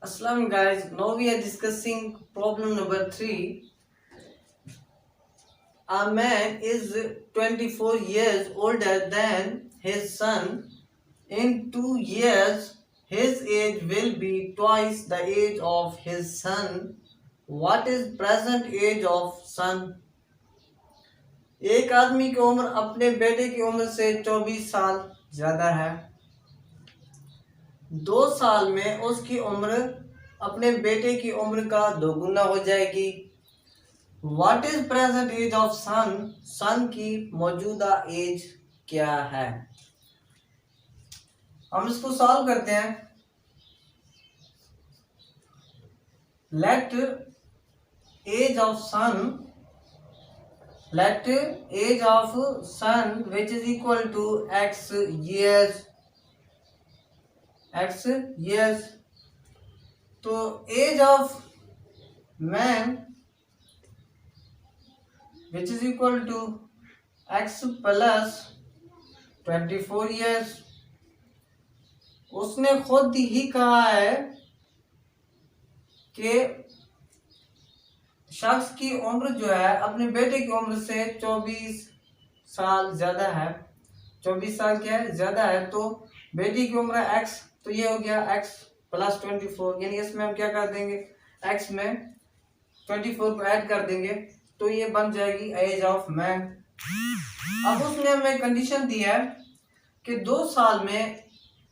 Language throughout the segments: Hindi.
Assalamu guys, now we are discussing problem number 3. A man is 24 years older than his son. In 2 years, his age will be twice the age of his son. What is present age of son? एक आदमी की उम्र अपने बेटे की उम्र से 24 साल ज्यादा है। 2 साल में उसकी उम्र अपने बेटे की उम्र का दोगुना हो जाएगी। What is present age of son? Son की मौजूदा एज क्या है? हम इसको सॉल्व करते हैं। Let age of son which is equal to x years। तो age of man which is equal to x plus 24 years। उसने खुद ही कहा है कि शख्स की उम्र जो है अपने बेटे की उम्र से 24 साल ज्यादा है। 24 साल क्या है? ज्यादा है। तो बेटी की उम्र है x, तो ये हो गया x प्लस 24, यानी इसमें हम क्या कर देंगे, x में 24 को ऐड कर देंगे तो ये बन जाएगी एज ऑफ मैन। अब उसने हमें कंडीशन दी है कि 2 साल में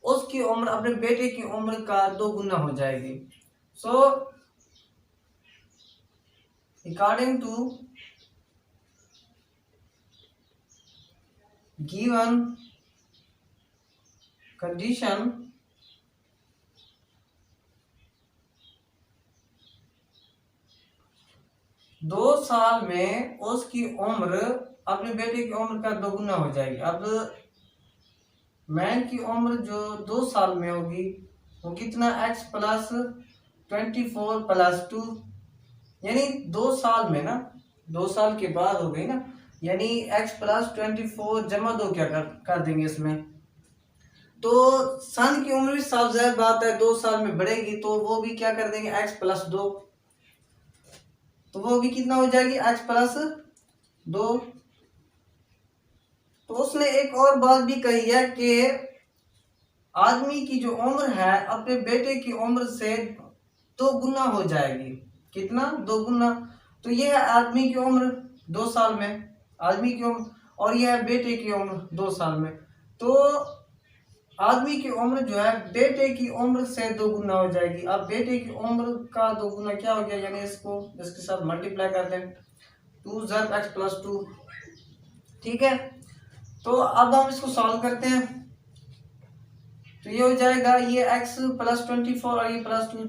उसकी उम्र अपने बेटे की उम्र का 2 गुना हो जाएगी। So according to given condition, दो साल में उसकी उम्र अपने बेटे की उम्र का 2 गुना हो जाएगी। अब मैन की उम्र जो 2 साल में होगी वो कितना, x प्लस 24 प्लस 2, यानी 2 साल में ना, 2 साल के बाद हो गई ना, यानी x प्लस 24 जमा 2 क्या कर देंगे इसमें। तो सन की उम्र भी साफ जाहिर बात है 2 साल में बढ़ेगी, तो वो भी क्या कर देंगे, x प्लस 2, तो वो भी कितना हो जाएगी, x प्लस 2। तो उसने एक और बात भी कही है कि आदमी की जो उम्र है अपने बेटे की उम्र से 2 गुना हो जाएगी। कितना? 2 गुना। तो ये है आदमी की उम्र 2 साल में, आदमी की उम्र, और यह है बेटे की उम्र 2 साल में। तो आदमी की उम्र जो है बेटे की उम्र से 2 गुना हो जाएगी। अब बेटे की उम्र का 2 गुना क्या हो गया, यानी इसको इसके साथ मल्टीप्लाई कर दें, 2 ज़र x प्लस 2। ठीक है, तो अब हम इसको सॉल्व करते हैं। तो ये हो जाएगा, ये x प्लस 24 और ये प्लस 2,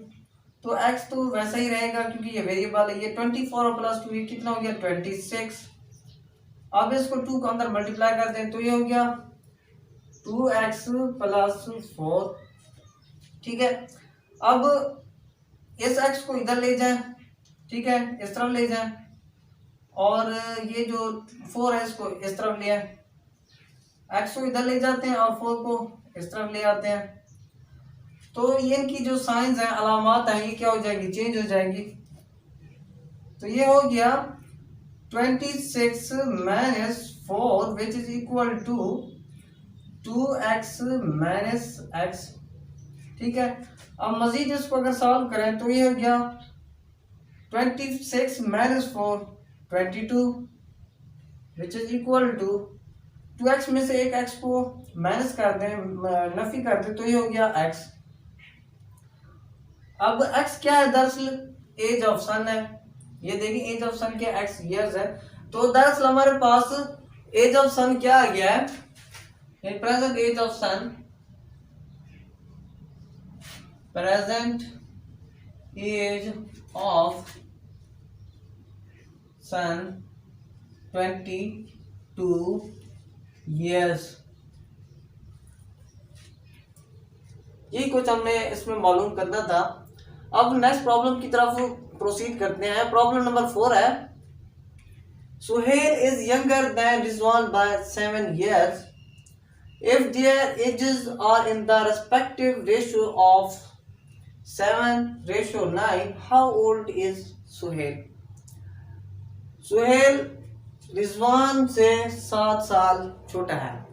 तो x तो वैसा ही रहेगा क्योंकि ये वेरिएबल है। ये 24 और प्लस 2 ये कितना हो गया, 26। अब इसको 2 को अंदर मल्टीप्लाई कर दें तो ये हो गया 2x प्लस 4। ठीक है, अब इस x को इधर ले जाएं, ठीक है, इस तरफ ले जाएं, और ये जो 4 है इसको इस तरफ ले आए। x को इधर ले जाते हैं और 4 को इस तरफ ले आते हैं। तो ये इनकी जो साइंस हैं, अलामात हैं, ये क्या हो जाएगी, चेंज हो जाएगी। तो ये हो गया 26 minus 4 which is equal to 2x minus x। ठीक है, अब मजीद इसको अगर सॉल्व करें तो ये हो गया 26 minus 4 22 which is equal to 2x में से एक x को माइनस कर दें, नफी कर दें, तो ये हो गया x। अब x क्या है, दरअसल एज ऑफ सन है। ये देखिए एज ऑफ सन क्या, x ईयर्स है। तो दरअसल हमारे पास एज ऑफ सन क्या आ गया है, present age of son, present age of son 22 years। यही कुछ हमने इसमें मालूम करना था। अब नेक्स्ट प्रॉब्लम की तरफ प्रोसीड करते हैं। प्रॉब्लम नंबर 4 है, Suhail is younger than Rizwan by 7 years। If their ages are in the respective ratio of 7:9, how old is Suhail? Suhail Rizwan से 7 साल छोटा है।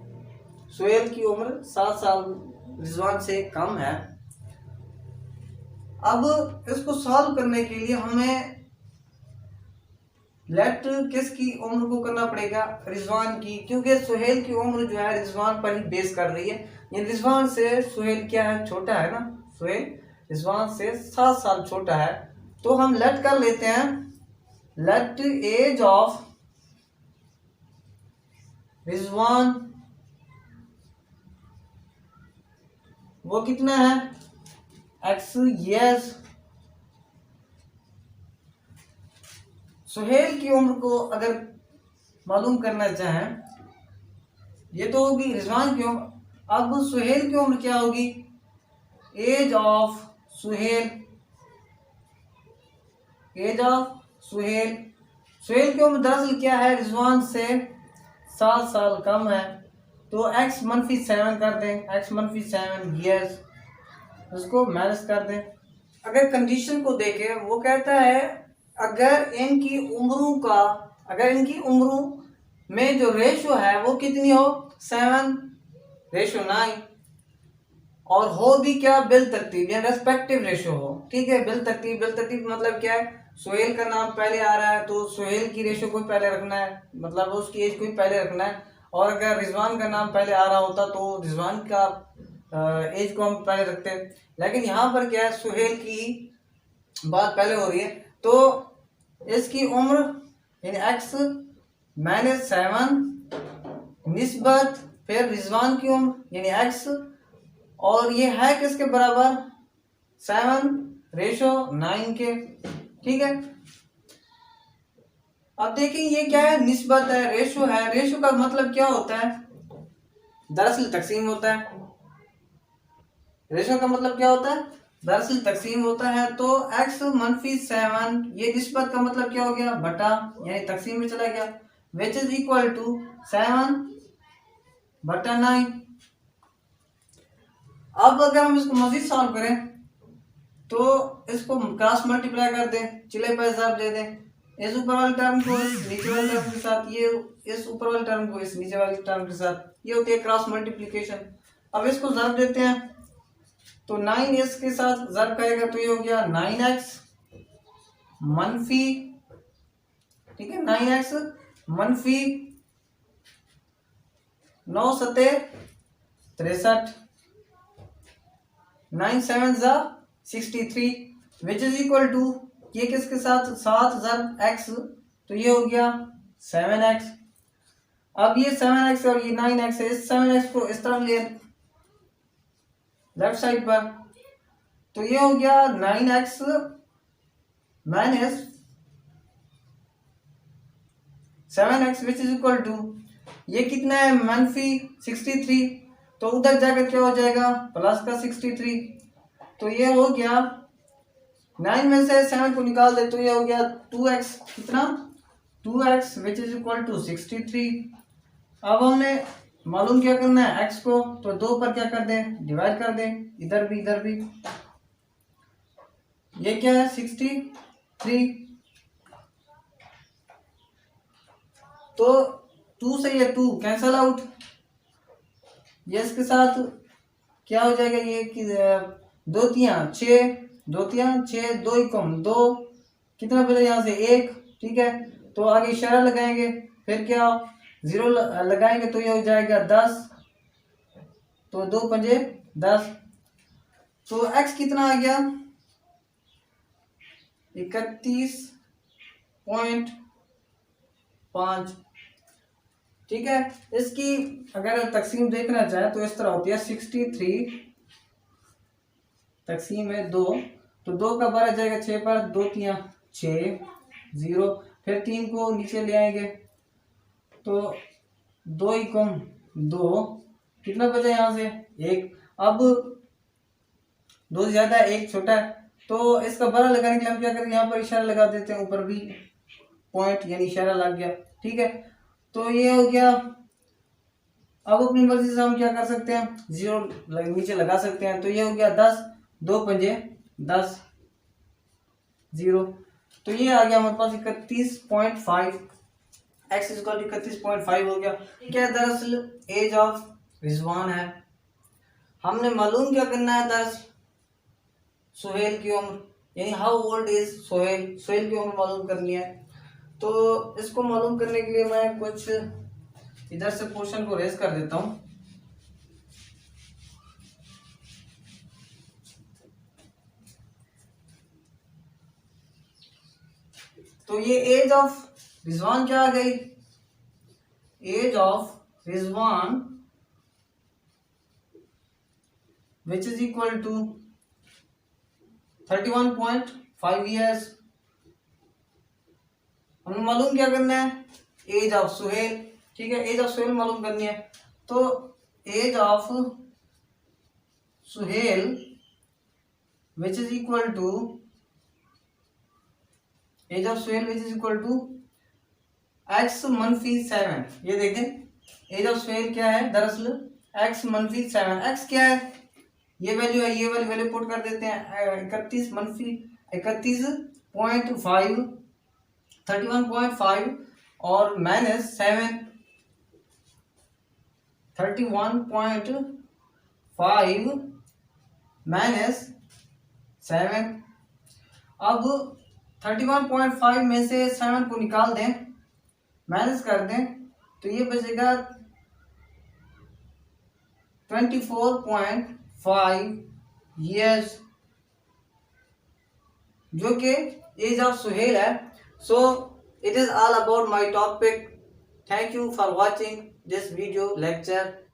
सुहेल की उम्र 7 साल रिजवान से कम है। अब इसको सॉल्व करने के लिए हमें लेट किसकी उम्र को करना पड़ेगा? रिजवान की, क्योंकि सुहेल की उम्र जो है रिजवान पर ही बेस कर रही है। ये रिजवान से सुहेल क्या है? छोटा है ना। सुहेल रिजवान से 7 साल छोटा है। तो हम लेट कर लेते हैं, लेट एज ऑफ रिजवान वो कितना है? x years। सुहेल की उम्र को अगर मालूम करना चाहें, ये तो होगी रिजवान की उम्र। अब सुहेल की उम्र क्या होगी? Age of Suhail, age of Suhail. Suhail की उम्र दरअसल क्या है? रिजवान से 7 साल कम है। तो x-7 कर दें, x-7 ईयर्स, उसको माइनस कर दें। अगर कंडीशन को देखें, वो कहता है अगर इनकी उम्रों में जो रेशो है वो कितनी हो? 7:9, और हो भी क्या? बिल तरतीब या रेस्पेक्टिव रेशो हो। ठीक है, बिल तरतीब मतलब क्या है? सुहेल का नाम पहले आ रहा है तो सुहेल की रेशो को पहले रखना है, मतलब उसकी एज को ही पहले रखना है। और अगर रिजवान का नाम पहले आ रहा होता तो रिजवान का एज को हम पहले रखते हैं। लेकिन यहाँ पर क्या है? सुहेल की बात पहले हो रही है, तो इसकी उम्र यानी x-7 निस्बत फिर रिजवान की उम्र यानी x, और ये है किसके बराबर? 7:9 के। ठीक है, अब देखिए ये क्या है? निस्बत है, रेशो है। रेशो का मतलब क्या होता है? दरअसल तकसीम होता है। रेशो का मतलब क्या होता है? दरअसल तकसीम होता है। तो x-7 ये निस्बत का मतलब क्या हो गया? बटा, यानी तकसीम में चला गया, विच इज इक्वल टू 7/9। अब अगर हम इसको मजीद सॉल्व करें तो इसको क्रॉस मल्टीप्लाई कर दें, चिल्ले पर ज़रब दे दें, इस ऊपर वाले टर्म को इस नीचे वाले टर्म के साथ, ये इस ऊपर वाले टर्म को इस नीचे वाले टर्म के साथ, ये होती है क्रॉस मल्टीप्लिकेशन। अब इसको ज़रब देते हैं तो 9 इसके साथ ज़रब करेगा तो ये हो गया 9x मनफी, ठीक है, 9x मनफी 9 सते 63, 9 7 63 विच इज इक्वल टू, ये किसके साथ? 7 ज़रब x, तो ये हो गया 7x। अब ये 7x और ये 9x है, इस 7x को इस तरफ ले लेफ्ट साइड पर, तो ये हो गया 9x minus 7x which is equal to, ये कितना है? मनफी 63, तो उधर जाकर क्या हो जाएगा? प्लस का 63, तो ये हो गया 9 में से 7 को निकाल दे तो ये हो गया 2x, कितना? 2x which is equal to 63। अब हमें मालूम क्या करना है? x को, तो 2 पर क्या कर दें? डिवाइड कर दें, इधर भी। ये क्या है? 63, तो 2 से ये 2 कैंसल आउट, ये इसके साथ क्या हो जाएगा? ये कि 2 तियां 6, 2 तियां 6, 2 एकम 2, कितना बचा यहाँ से? 1। ठीक है, तो आगे इशारा लगाएंगे, फिर क्या 0 लगाएंगे तो ये हो जाएगा 10, तो 2 पंजे 10, तो x कितना आ गया? 31.5। ठीक है, इसकी अगर तकसीम देखना चाहे तो इस तरह होती है 63 तकसीम है 2, तो 2 का बारह जाएगा 6 पर, 2 तियां 6 0, फिर 3 को नीचे ले आएंगे तो 2 एकम 2, कितना बचा यहाँ से? 1। अब 2 ज्यादा 1 छोटा है, तो इसका बड़ा लगाने के लिए हम क्या करें? यहाँ पर इशारा लगा देते हैं, ऊपर भी पॉइंट यानी इशारा लग गया। ठीक है, तो ये हो गया। अब अपनी मर्जी से हम क्या कर सकते हैं? 0 नीचे लगा सकते हैं, तो ये हो गया 10, 2 पंजे 10 0। तो ये आ गया हमारे पास 31.5, x इक्वल 31.5 हो गया। क्या दरअसल एज ऑफ रिजवान है, हमने मालूम क्या करना है दरअसल सुहेल की उम्र, यानी how old is Sohail, Sohail की उम्र मालूम करनी है। तो इसको मालूम करने के लिए मैं कुछ इधर से क्वेश्चन को रेज कर देता हूँ। तो ये एज ऑफ रिजवान क्या आ गई, age of Rizwan which is equal to 31.5 years. हमें मालूम क्या करना है, एज ऑफ सुहेल, ठीक है, एज ऑफ सुहेल मालूम करनी है। तो age of Suhail which is equal to, age of Suhail which is equal to x-7। ये देखें एज ऑफ सुहेल क्या है दरअसल x-7। x क्या है, ये वैल्यू है, ये वाली वैल्यू पुट कर देते हैं 31.5 31.5 और -7 31.5 -7। अब 31.5 में से 7 को निकाल दें, माइनस कर दें, तो ये बचेगा 24.5 ईयर्स, जो कि एज ऑफ सुहेल है। So it is all about my topic. Thank you for watching this video lecture.